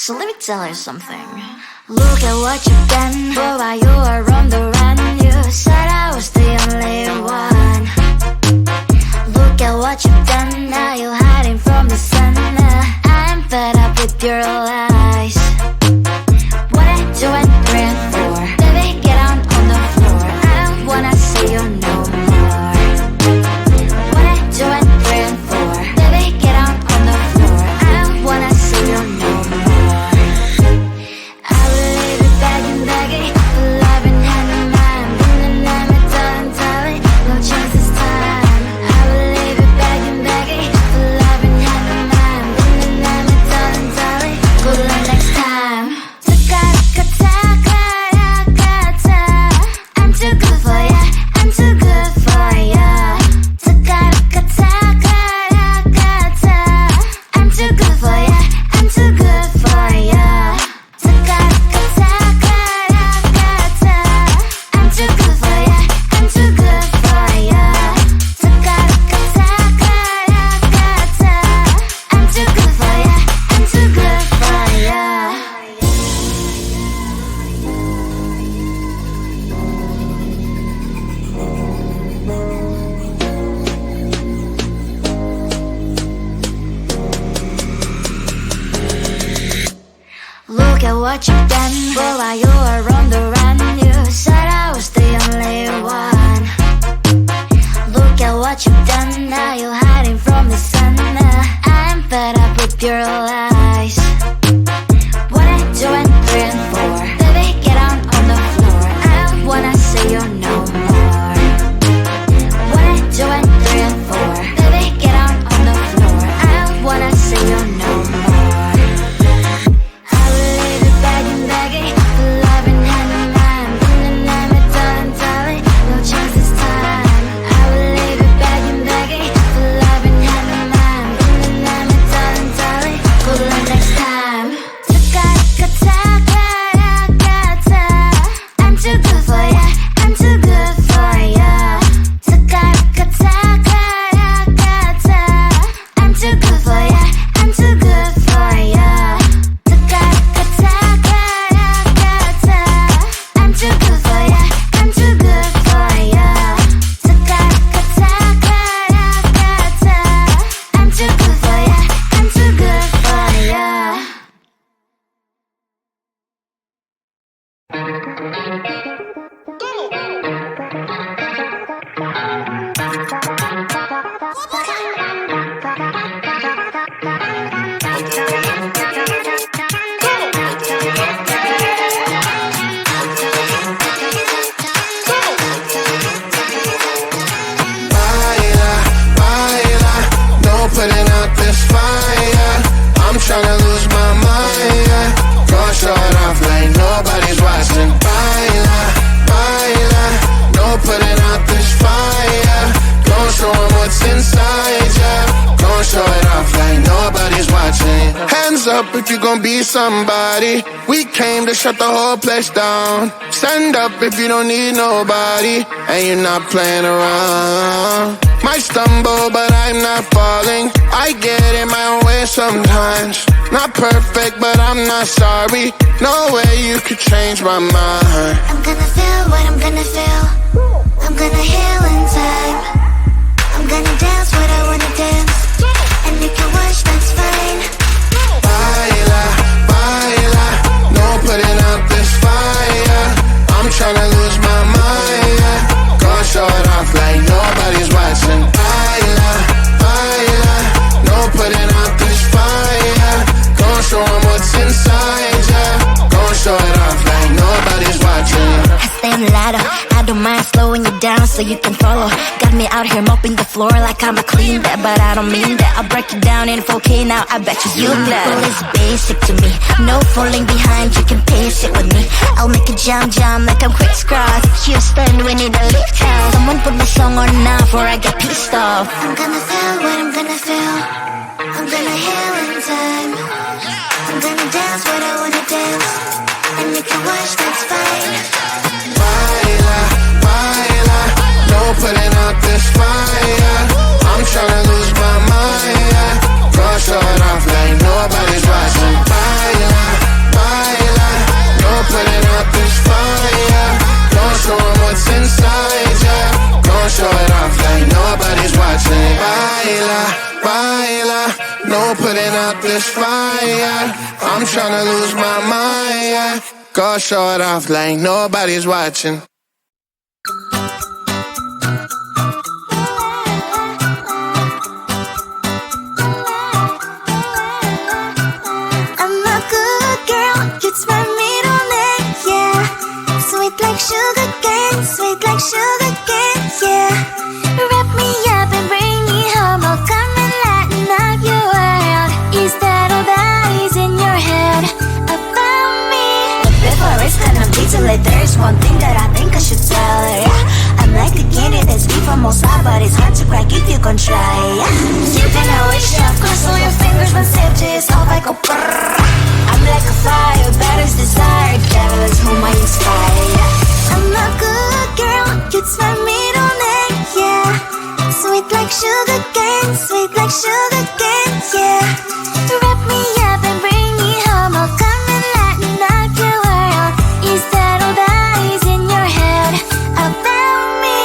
So let me tell you something. Look at what you've done, boy, while you were on the run. You said I was the only one. Look at what you've done, now you're hiding from the sun. I'm fed up with your lies. 1, 2, and 3, and 4. Baby, get on the floor. I don't wanna see you no more. 1, 2, and 3, and 4. Baby, get on the floor. I don't wanna see you no more. I will leave it begging, love in hand in mind. And I'm a telling, no chance this time. I will leave it begging, love in hand in mind. And I'm a telling, good luck next time. I'm too good for ya, I'm too good for ya. I'm too good for ya, I'm too good for ya. I'm too good for ya, I'm too good for ya. I'm too good for ya, I'm too good for ya. Look at what you've done, boy, while you were on the run. You said I was the only one. Look at what you've done, now you're hiding from the sun. I'm fed up with your lies. 1, 2, and 3, and 4. Baby, get on the floor. I don't wanna see you no more. 1, 2, and 3, and 4. Baby, get on the floor. I don't wanna see you no more. I will leave it begging, love in hand in mind. And I'm a telling, no chance this time. I will leave it begging, love in hand in mind. And I'm a telling, good luck next time. I'm too good for ya, I'm too good for ya. I'm too good for ya, I'm too good for ya. I'm too good for ya, I'm too good for ya. I'm too good for ya, I'm too good for ya. Baila, baila, no putting out this fire. I'm tryna lose my mind, yeah. Gonna show it off like nobody's watching. Baila, baila, no putting out this fire. Gonna show 'em what's inside, yeah. Gonna show it off like nobody's watching. Hands up if you gon' be somebody. We came to shut the whole place down. Stand up if you don't need nobody and you're not playing around. Might stumble, but I'm not falling. I get in my own way sometimes. Not perfect, but I'm not sorry. No way you could change my mind. I'm gonna feel what I'm gonna feel. I'm gonna heal in time. I'm gonna dance what I wanna dance. And you can watch, that's fine. Baila, baila, no putting out this fire. I'm tryna lose my mind, yeah. Gonna show it off like nobody's watching. Baila, baila, no putting out this fire. Gonna show 'em what's inside, yeah. Gonna show it off like nobody's watching. I stand louder, I don't mind slowing you down so you can follow. Got me out here mopping the floor like I'm a clean that, but I don't mean that. I'll break it down in 4K now, I bet you know. Well, it's basic to me, no falling behind, you can pace it with me. I'll make a jump like I'm crisscross. Houston, we need a lift house. Someone put my song on now before I get pissed off. I'm gonna feel what I'm gonna feel. I'm gonna heal in time. I'm gonna dance what I wanna dance. And you can watch, that's fine. Baila, baila, no putting out this fire. I'm tryna lose my mind, yeah. Gonna show it off like nobody's watching. Baila, this fire. I'm tryna lose my mind, yeah. Go show it off like nobody's watching. I'm a good girl, it's my middle name, yeah. Sweet like sugar cane, sweet like sugar cane, yeah. Wrap me up and bring me home, I'll come and lighten up your world. Is that all that is in your head about me? But before it's gonna be too late, there's one thing that I think I should tell her, yeah. I'm like the candy that's deep from outside, but it's hard to crack if you can try, yeah. You can always shove, cross all your fingers when safety is off, I go brrrr. I'm like a fire, battles desire, devil is whom I inspire, yeah. I'm a good girl, it's my middle name, yeah. Sweet like sugar cane, sweet like sugar cane, yeah. Wrap me up and bring me home, I'll come and lighten up your world. Is that all that is in your head about me?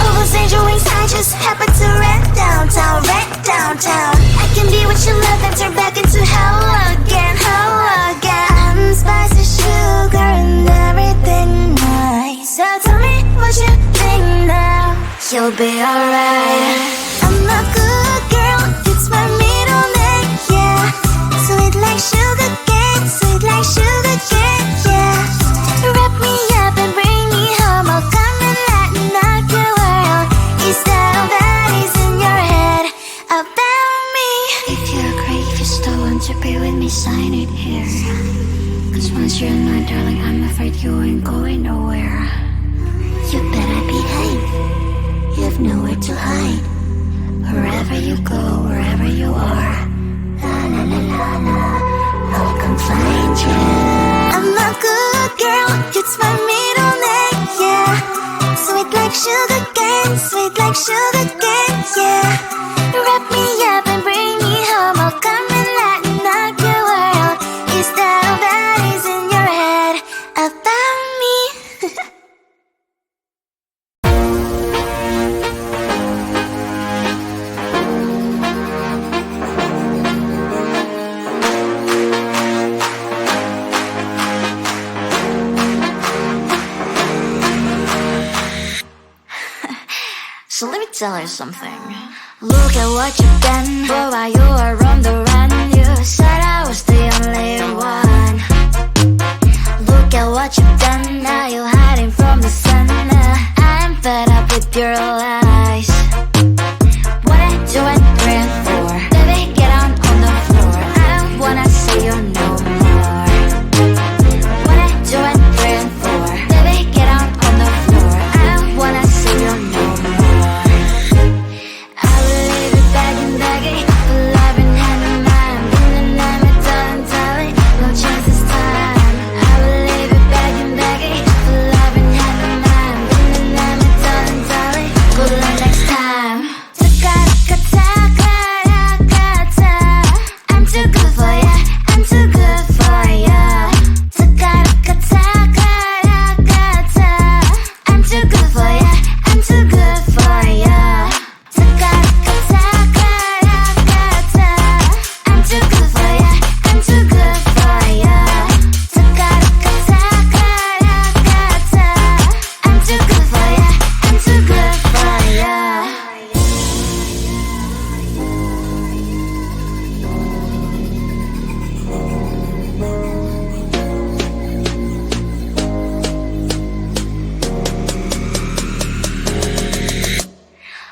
All those angel wings I just happen to rent downtown, rent downtown. I can be what you love and turn back into hell again, hell again. I'm spicy sugar and everything nice. So tell me what you think now, you'll be alright. I'm a good girl, it's my middle name, yeah. Sweet like sugar cane, sweet like sugar cane, yeah. Wrap me up and bring me home, I'll come and lighten up your world. Is that all that is in your head about me? If you agree, if you still want to be with me, sign it here. Cause once you're not, darling, I'm afraid you ain't going nowhere. You better behave, you have nowhere to hide. Wherever you go, wherever you are, la la la la la, I'll come find you. I'm a good girl, it's my middle name, yeah. Sweet like sugar cane, sweet like sugar cane, yeah. Wrap me up and bring me home, I'll come and lighten up your world. Is that all that is in your head about me? So let me tell you something. Look at what you've done, boy, while you were on the run. You said I was the only one. Look at what you've done, now you're hiding from the sun. I'm fed up with your lies. What I do and praying for, baby, get on the floor. I don't wanna see you no more. What I do and praying for, baby, get on the floor. I don't wanna see you no more. I will leave it begging, love in hand in mind. And I'm a telling, no chance this time. I will leave it begging, love in hand in mind. And I'm a telling, good luck next time. I'm too good for ya, I'm too good for ya. I'm too good for ya, I'm too good for ya. I'm too good for ya, I'm too good for ya. I'm too good for ya, I'm too good for ya.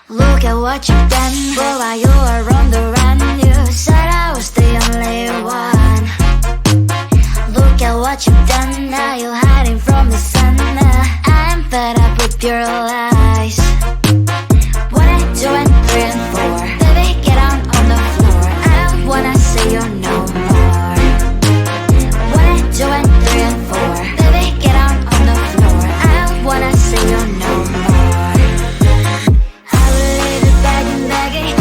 Look at what you've done, boy, while you were on the run. You said I was the only one. Look at what you've done, now you're hiding from the sun. I'm fed up with your lies. What I do and praying for, baby, get on the floor. I don't wanna see you no more. What I do and praying for, baby, get on the floor. I don't wanna see you no more. I will leave it begging,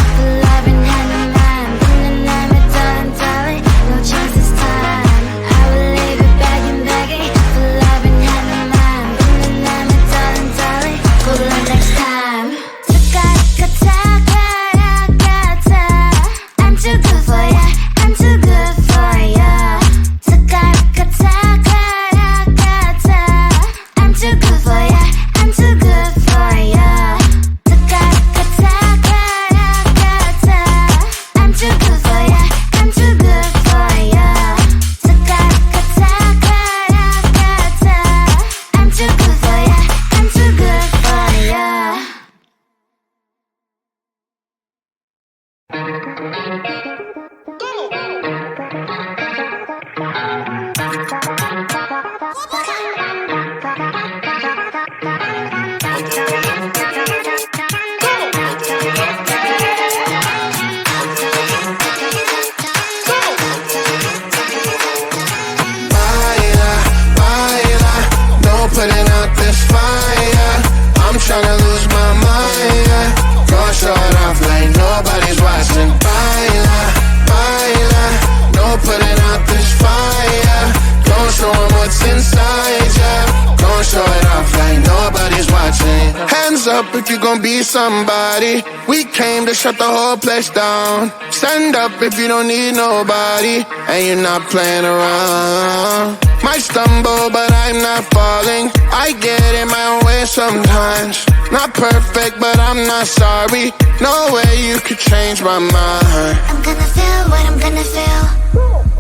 Putting out this fire, I'm tryna lose my mind, yeah. Go show it off like nobody's watching. Baila, baila, no putting out this fire. Go show 'em what's inside, yeah. Go show it off like nobody's watching. Hands up if you gon' be somebody. We came to shut the whole place down. Stand up if you don't need nobody and you're not playing around. Might stumble, but I'm not falling. I get in my own way sometimes. Not perfect, but I'm not sorry. No way you could change my mind. I'm gonna feel what I'm gonna feel.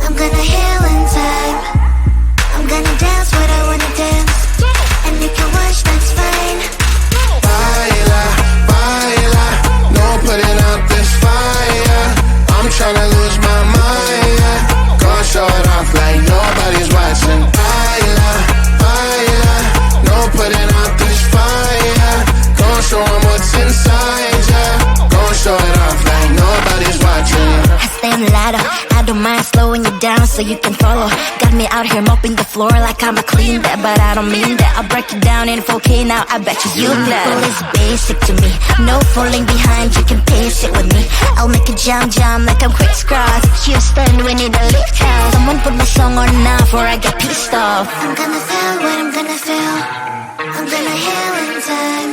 I'm gonna heal in time. I'm gonna dance what I wanna dance. And you can watch, that's fine. Baila, baila, no putting out this fire. I'm tryna lose my mind, yeah. Go show it off like nobody's watching. Baila, baila, no putting out this fire. Go show 'em what's inside, yeah. Go show it off like nobody's watching. I stand louder, I don't mind slowing you down so you can follow. Got me out here mopping the floor like I'm a clean that, but I don't mean that. I'll break it down in 4K now, I bet you know. Well, it's basic to me, no falling behind, you can pace it with me. I'll make a jump like I'm crisscross. Houston, we need a lift house. Someone put my song on now before I get pissed off. I'm gonna feel what I'm gonna feel. I'm gonna heal in time.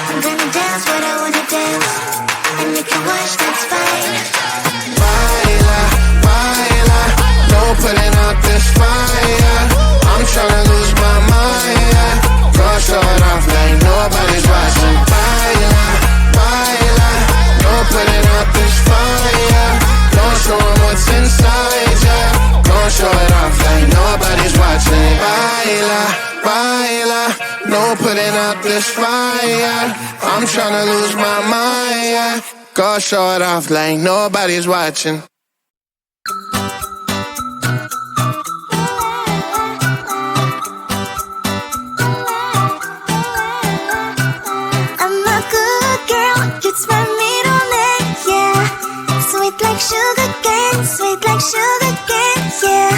I'm gonna dance what I wanna dance. And you can watch, that's fine. Baila, baila, no putting out this fire. I'm tryna lose my mind, yeah. Go show it off like nobody's watching. Baila, baila, no putting out this fire. Don't show 'em what's inside, yeah. Go show it off like nobody's watching. Baila, baila, no putting out this fire. I'm tryna lose my mind, yeah. Go show it off like nobody's watching. I'm a good girl, it's my middle name, yeah. Sweet like sugar cane, sweet like sugar cane, yeah.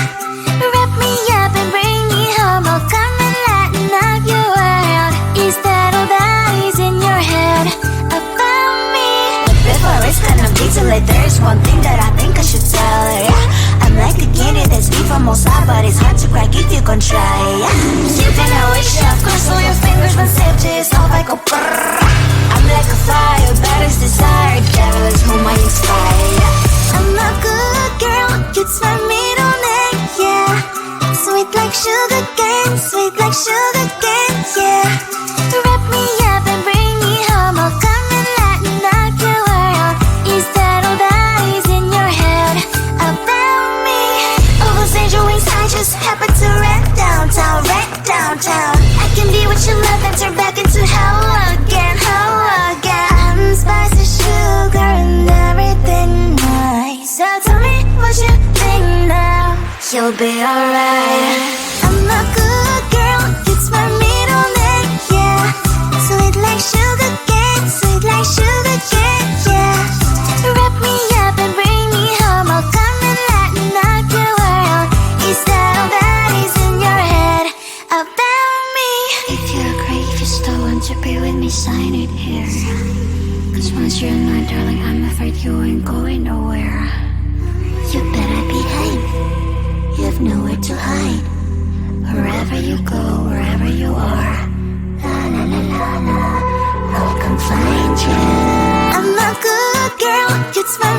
Wrap me up and bring me home, I'll come and lighten up your world. Is that all that is in your head about me? But before I start, I'm detailed, like there's one thing that I think I should tell her, yeah. I'm like a candy that's deep from outside, but it's hard to crack if you can try, yeah. You can always shove, cross all your fingers when safety is off, I go brrrr. I'm like a fire, that is desire, devil is whom I inspire, yeah. I'm a good girl, it's my middle name, yeah. Sweet like sugar cane, sweet like sugar cane, yeah. Wrap me up and bring me home, I'll come and lighten up your world. Is that all that is in your head about me? All those angel wings I just happen to rent downtown, I can be what you love and turn back into hell again, I'm spicy sugar and everything nice. So tell me what you think now, you'll be alright. I'm a good girl, it's my middle name, yeah. Sweet like sugar cane, sweet like sugar cane, yeah. Wrap me up and bring me home, I'll come and lighten up your world. Is that all that is in your head about me? If you agree, if you still want to be with me, sign it here. Cause once you're mine, darling, I'm afraid you ain't going nowhere. You better behave, you have nowhere to hide. Wherever you go, wherever you are, la la la la la, I'll come find you. I'm a good girl, it's my